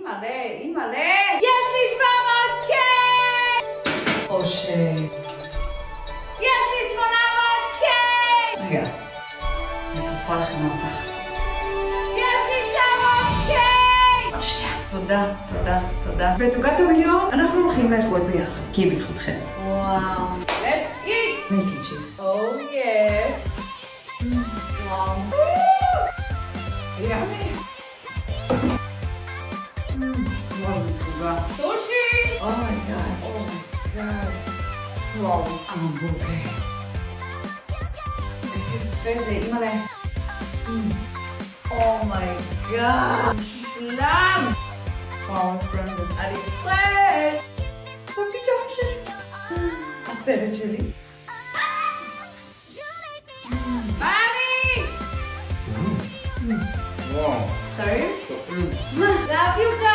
אימא'לה, יש לי 700K! או ש... יש לי 800K! רגע, בסופה לכם אותך. יש לי 900K! שנייה, תודה. ותוגת המיליון, אנחנו הולכים לאכול ביחד, כי בזכותכם. וואו. Let's eat! make it chief. Oh yeah. וואו. יאמי. וואו, תוגה. סושי! אומייגאד. וואו, המבורגר. איזה יפה זה, אימא'לה. אומייגאד. שלם! וואו, ברנדון. עלי אקספרס! זה הפיג'מה שלי. הסרט שלי. מאמי! וואו. טעים? Love you guys!